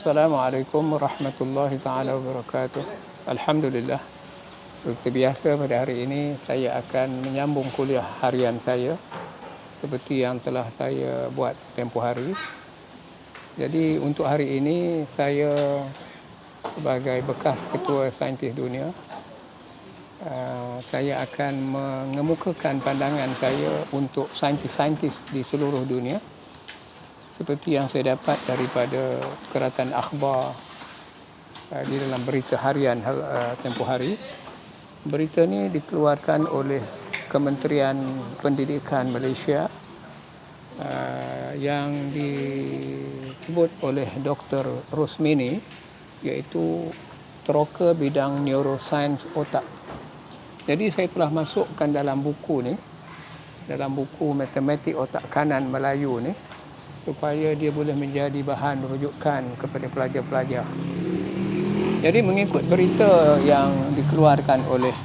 Assalamualaikum warahmatullahi taala wabarakatuh. Alhamdulillah. Seperti biasa pada hari ini saya akan menyambung kuliah harian saya seperti yang telah saya buat tempoh hari. Jadi untuk hari ini saya sebagai bekas ketua saintis dunia, saya akan mengemukakan pandangan saya untuk saintis-saintis di seluruh dunia seperti yang saya dapat daripada keratan akhbar di dalam berita harian tempoh hari. Berita ini dikeluarkan oleh Kementerian Pendidikan Malaysia yang disebut oleh Dr. Rosmini, iaitu teroka bidang neuroscience otak. Jadi saya telah masukkan dalam buku ni, dalam buku Matematik Otak Kanan Melayu ni, supaya dia boleh menjadi bahan rujukan kepada pelajar-pelajar. Jadi mengikut berita yang dikeluarkan oleh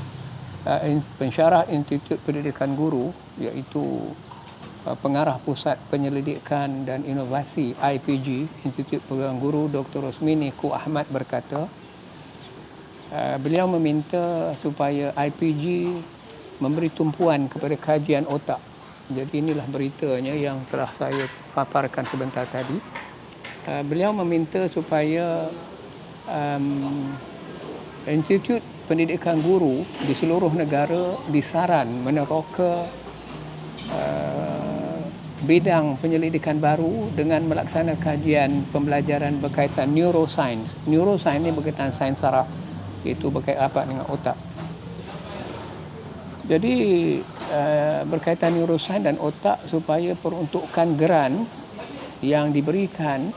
pensyarah Institut Pendidikan Guru, iaitu pengarah Pusat Penyelidikan dan Inovasi IPG, Institut Pendidikan Guru, Dr. Rosmini Ku Ahmad berkata, beliau meminta supaya IPG memberi tumpuan kepada kajian otak. Jadi inilah beritanya yang telah saya paparkan sebentar tadi. Beliau meminta supaya Institut Pendidikan Guru di seluruh negara disaran meneroka bidang penyelidikan baru dengan melaksanakan kajian pembelajaran berkaitan neuroscience. Neuroscience ini berkaitan sains saraf, iaitu berkaitan apa dengan otak. Jadi berkaitan neuroscience dan otak supaya peruntukan geran yang diberikan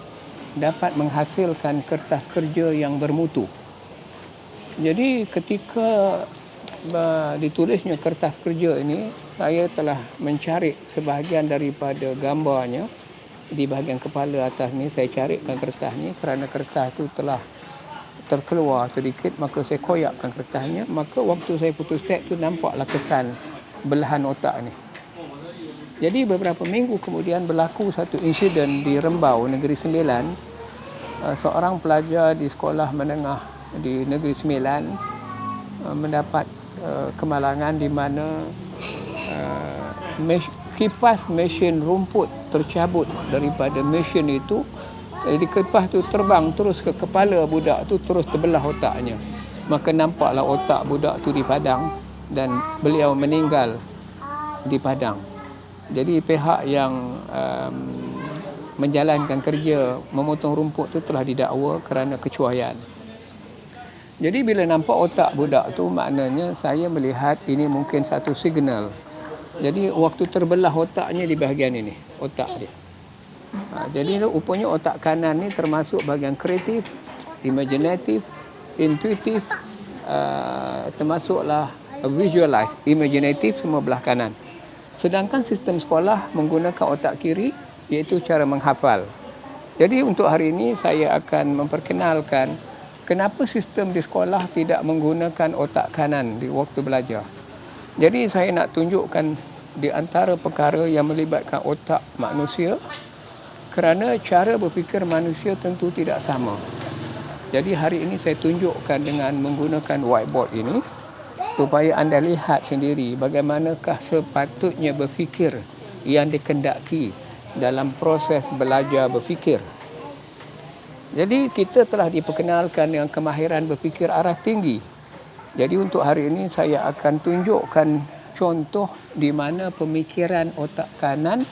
dapat menghasilkan kertas kerja yang bermutu. Jadi ketika ditulisnya kertas kerja ini, saya telah mencari sebahagian daripada gambarnya di bahagian kepala atas ni. Saya carikan kertas ni kerana kertas tu telah terkeluar sedikit, maka saya koyakkan kertasnya. Maka waktu saya putus teks tu nampaklah kesan belahan otak ni. Jadi beberapa minggu kemudian berlaku satu insiden di Rembau, Negeri Sembilan. Seorang pelajar di sekolah menengah di Negeri Sembilan mendapat kemalangan di mana kipas mesin rumput tercabut daripada mesin itu. Jadi kipas tu terbang terus ke kepala budak tu, terus terbelah otaknya. Maka nampaklah otak budak tu di padang dan beliau meninggal di padang. Jadi pihak yang menjalankan kerja memotong rumput tu telah didakwa kerana kecuaian. Jadi bila nampak otak budak tu, maknanya saya melihat ini mungkin satu signal. Jadi waktu terbelah otaknya di bahagian ini, otak dia. Jadi rupanya otak kanan ni termasuk bahagian kreatif, imaginatif, intuitif, termasuklah visualize, imaginatif, semua belah kanan. Sedangkan sistem sekolah menggunakan otak kiri, iaitu cara menghafal. Jadi untuk hari ini saya akan memperkenalkan kenapa sistem di sekolah tidak menggunakan otak kanan di waktu belajar. Jadi saya nak tunjukkan di antara perkara yang melibatkan otak manusia, kerana cara berfikir manusia tentu tidak sama. Jadi hari ini saya tunjukkan dengan menggunakan whiteboard ini supaya anda lihat sendiri bagaimanakah sepatutnya berfikir yang dikendaki dalam proses belajar berfikir. Jadi kita telah diperkenalkan dengan kemahiran berfikir arah tinggi. Jadi untuk hari ini saya akan tunjukkan contoh di mana pemikiran otak kanan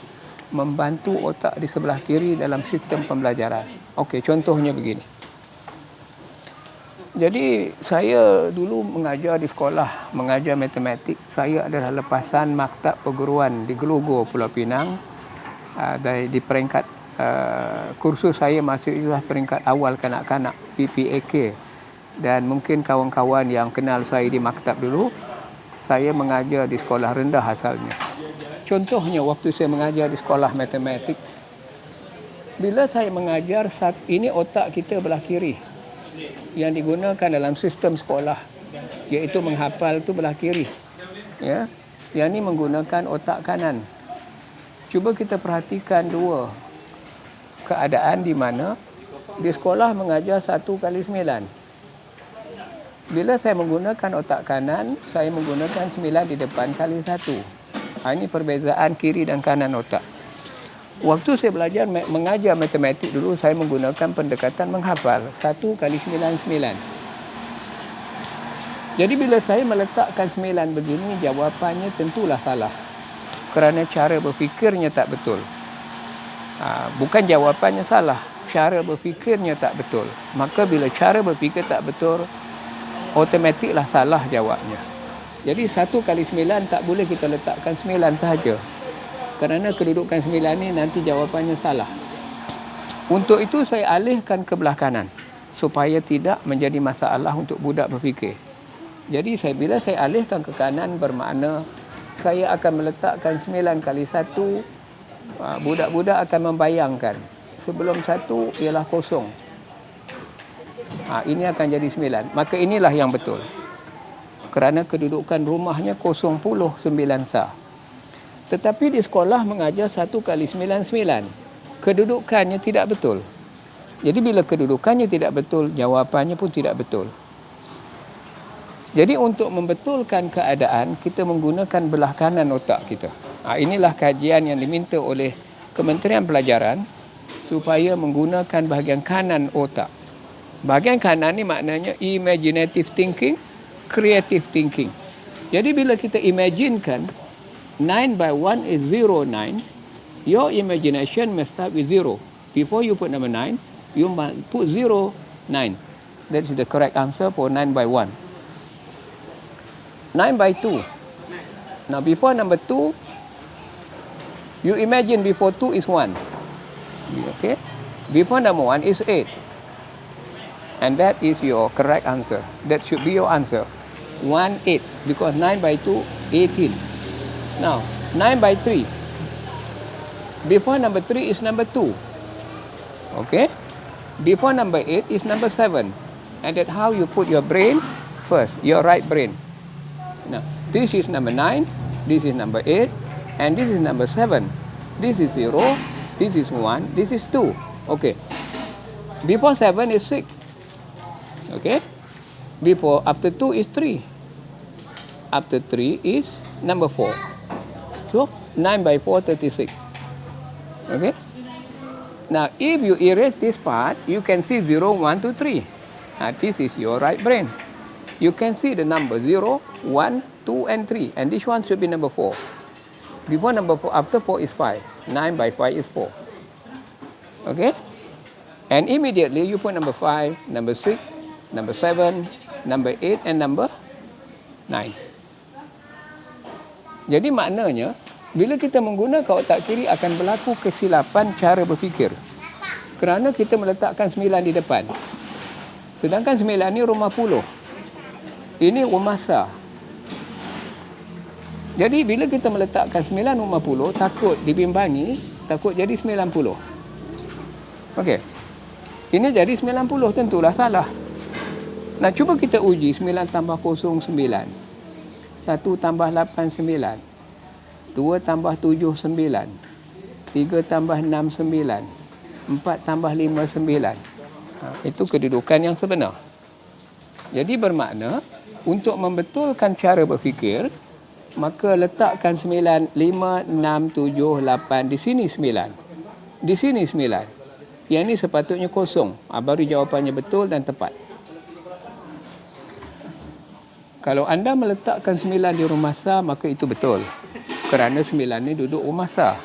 membantu otak di sebelah kiri dalam sistem pembelajaran. Okey, contohnya begini. Jadi saya dulu mengajar di sekolah, mengajar matematik. Saya adalah lepasan maktab perguruan di Gelugor, Pulau Pinang. Di peringkat kursus saya masih ialah peringkat awal kanak-kanak, PPAK. Dan mungkin kawan-kawan yang kenal saya di maktab dulu, saya mengajar di sekolah rendah asalnya. Contohnya waktu saya mengajar di sekolah matematik, bila saya mengajar, saat ini otak kita belah kiri yang digunakan dalam sistem sekolah, iaitu menghafal tu belah kiri. Ya, yang ini menggunakan otak kanan. Cuba kita perhatikan dua keadaan di mana Di sekolah mengajar 1 kali 9. Bila saya menggunakan otak kanan, saya menggunakan 9 di depan kali 1. Ini perbezaan kiri dan kanan otak. Waktu saya belajar mengajar matematik dulu, saya menggunakan pendekatan menghafal. 1 kali 9, 9. Jadi bila saya meletakkan 9 begini, jawapannya tentulah salah. Kerana cara berfikirnya tak betul. Bukan jawapannya salah, cara berfikirnya tak betul. Maka bila cara berfikir tak betul, automatiklah salah jawabnya. Jadi 1 kali 9 tak boleh kita letakkan 9 sahaja. Kerana kedudukan 9 ni nanti jawapannya salah. Untuk itu saya alihkan ke belah kanan. Supaya tidak menjadi masalah untuk budak berfikir. Jadi bila saya alihkan ke kanan, bermakna saya akan meletakkan 9 kali 1. Budak-budak akan membayangkan. Sebelum 1 ialah kosong. Ini akan jadi 9. Maka inilah yang betul. Kerana kedudukan rumahnya 0, 9 sah. Tetapi di sekolah mengajar 1 kali 9, 9. Kedudukannya tidak betul. Jadi bila kedudukannya tidak betul, jawapannya pun tidak betul. Jadi untuk membetulkan keadaan, kita menggunakan belah kanan otak kita. Inilah kajian yang diminta oleh Kementerian Pelajaran supaya menggunakan bahagian kanan otak. Bahagian kanan ni maknanya imaginative thinking, creative thinking. Jadi bila kita imaginekan 9 by 1 is 0, 9. Your imagination must start with 0. Before you put number 9, you must put 0, 9. That is the correct answer for 9 by 1. 9 by 2. Now before number 2, you imagine before 2 is 1. Okay? Before number 1 is 8. And that is your correct answer. That should be your answer. 1, 8. Because 9 by 2, 18. Now, 9 by 3. Before number 3 is number 2. Okay? Before number 8 is number 7. And that's how you put your brain first, your right brain. Now, this is number 9, this is number 8, and this is number 7. This is 0, this is 1, this is 2. Okay. Before 7 is 6. Okay? After 2 is 3. After 3 is number 4. So, 9 by 4, 36. Okay? Now, if you erase this part, you can see 0, 1, 2, 3. This is your right brain. You can see the number 0, 1, 2, and 3. And this one should be number 4. Before number 4, after 4 is 5. 9 by 5 is 4. Okay? And immediately you put number 5, number 6, number 7, number 8, and number 9. Jadi maknanya, bila kita menggunakan otak kiri akan berlaku kesilapan cara berfikir. Kerana kita meletakkan 9 di depan. Sedangkan 9 ni rumah puluh. Ini rumah sah. Jadi bila kita meletakkan 9 rumah puluh, takut dibimbangi, takut jadi 90. Okey. Ini jadi 90, tentulah salah. Nah, cuba kita uji 9 tambah 0, 9. 1 tambah 8, 9. 2 tambah 7, 9. 3 tambah 6, 9. 4 tambah 5, 9. Itu kedudukan yang sebenar. Jadi bermakna, untuk membetulkan cara berfikir, maka letakkan 9, 5, 6, 7, 8. Di sini 9. Di sini 9. Yang ini sepatutnya kosong. Baru jawapannya betul dan tepat. Kalau anda meletakkan 9 di rumah sah, maka itu betul. Kerana 9 ni duduk rumah sah.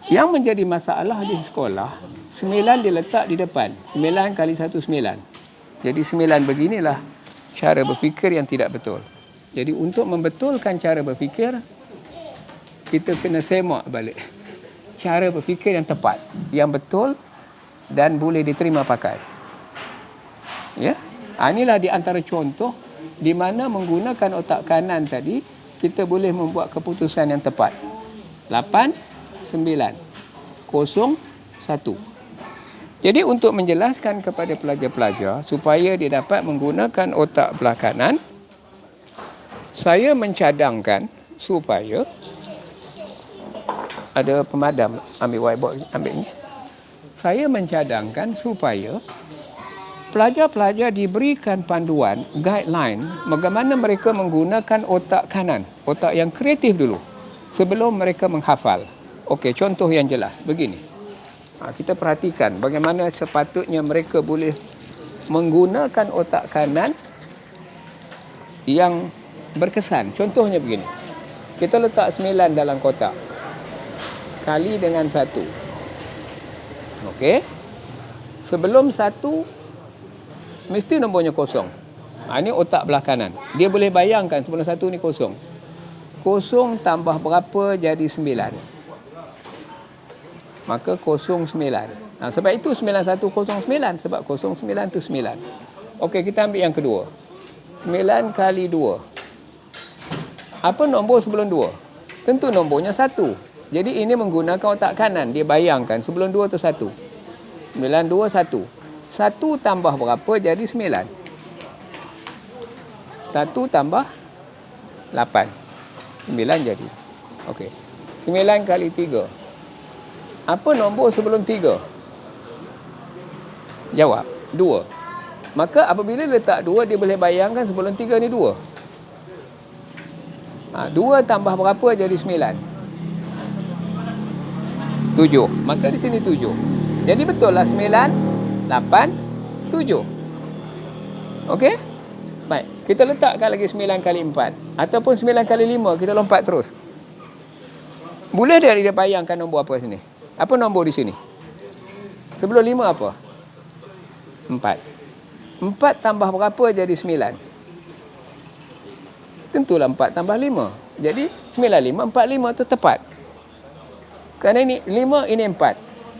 Yang menjadi masalah di sekolah, 9 diletak di depan. 9 kali 1, 9. Jadi 9 beginilah cara berfikir yang tidak betul. Jadi untuk membetulkan cara berfikir, kita kena semak balik. Cara berfikir yang tepat, yang betul dan boleh diterima pakai. Ya? Inilah di antara contoh di mana menggunakan otak kanan tadi, kita boleh membuat keputusan yang tepat. 8, 9, 0, 1. Jadi untuk menjelaskan kepada pelajar-pelajar supaya dia dapat menggunakan otak belah kanan, saya mencadangkan supaya ada pemadam, ambil whiteboard, ambil ni. saya mencadangkan supaya pelajar-pelajar diberikan panduan, guideline bagaimana mereka menggunakan otak kanan, otak yang kreatif dulu sebelum mereka menghafal. Okey, contoh yang jelas begini. Kita perhatikan bagaimana sepatutnya mereka boleh menggunakan otak kanan yang berkesan. Contohnya begini. Kita letak 9 dalam kotak. Kali dengan 1. Okey. Sebelum 1 mesti nombornya kosong. Ini otak belah kanan. Dia boleh bayangkan sebelum 1 ni kosong. Kosong tambah berapa jadi 9. Maka 09. Sebab itu 9109. Sebab 09 tu 9. Okey, kita ambil yang kedua. 9 kali 2. Apa nombor sebelum 2? Tentu nombornya 1. Jadi ini menggunakan otak kanan. Dia bayangkan sebelum 2 tu 1. 9, 2, 1. 1 tambah berapa jadi 9? 1 tambah 8. 9 jadi. Okey. 9 kali 3. Apa nombor sebelum 3? Jawab. 2. Maka apabila letak 2, dia boleh bayangkan sebelum 3 ni 2. 2 tambah berapa jadi 9? 7. Maka di sini 7. Jadi betul lah 9, 8, 7. Okey? Baik. Kita letakkan lagi 9 kali 4. Ataupun 9 kali 5. Kita lompat terus. Boleh tak dia bayangkan nombor apa sini? Apa nombor di sini? Sebelum 5 apa? 4. 4 tambah berapa jadi 9? Tentulah 4 tambah 5. Jadi 9, 5, 45 tu tepat. Kerana ini 5, ini 4.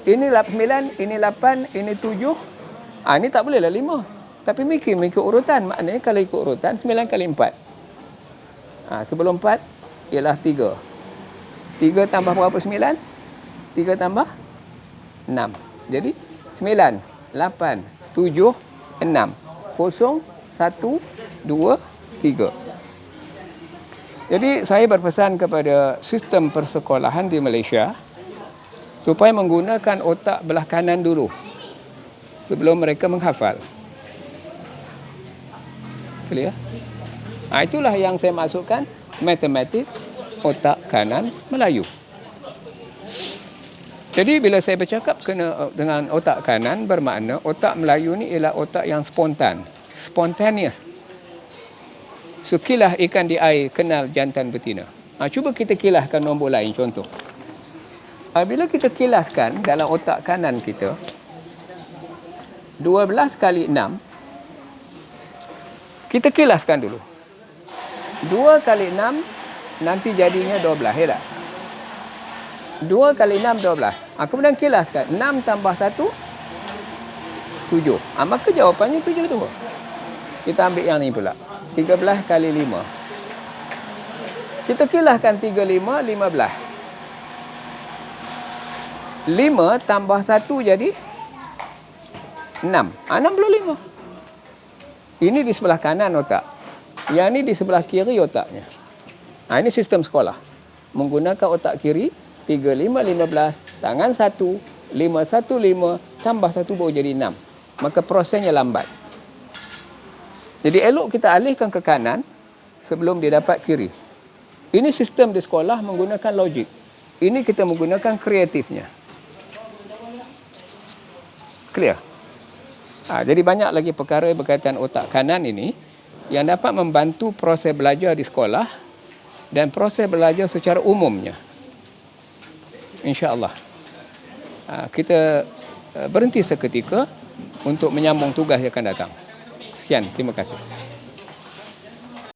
Ini 9, ini 8, ini 7. Ini tak bolehlah 5. Tapi mengikut urutan. Maknanya kalau ikut urutan 9 kali 4. Sebelum 4 ialah 3. 3 tambah berapa 9? 3 tambah 6. Jadi 9, 8, 7, 6. 0, 1, 2, 3. Jadi saya berpesan kepada sistem persekolahan di Malaysia supaya menggunakan otak belah kanan dulu sebelum mereka menghafal. Clear? Itulah yang saya maksudkan matematik otak kanan Melayu. Jadi bila saya bercakap dengan otak kanan, bermakna otak Melayu ni ialah otak yang spontan. Spontaneous. So, kilah ikan di air kenal jantan betina. Cuba kita kilahkan nombor lain contoh. Bila kita kilaskan dalam otak kanan kita, 12 kali 6, kita kilaskan dulu. 2 kali 6 nanti jadinya 12, ya tak? 2 kali 6, 12. Kemudian kilaskan. 6 tambah 1, 7. Maka jawapannya 7 tu. Kita ambil yang ni pula. 13 kali 5. Kita kilaskan 3, 5, 15. 5 tambah 1 jadi 6. 65. Ini di sebelah kanan otak. Yang ni di sebelah kiri otaknya. Ini sistem sekolah. Menggunakan otak kiri. 3, 5, 15, tangan 1, 5, 1, 5, tambah 1 baru jadi 6. Maka prosesnya lambat. Jadi elok kita alihkan ke kanan sebelum dia dapat kiri. Ini sistem di sekolah menggunakan logik. Ini kita menggunakan kreatifnya. Clear? Jadi banyak lagi perkara berkaitan otak kanan ini yang dapat membantu proses belajar di sekolah dan proses belajar secara umumnya. InsyaAllah. Kita berhenti seketika untuk menyambung tugas yang akan datang. Sekian, terima kasih.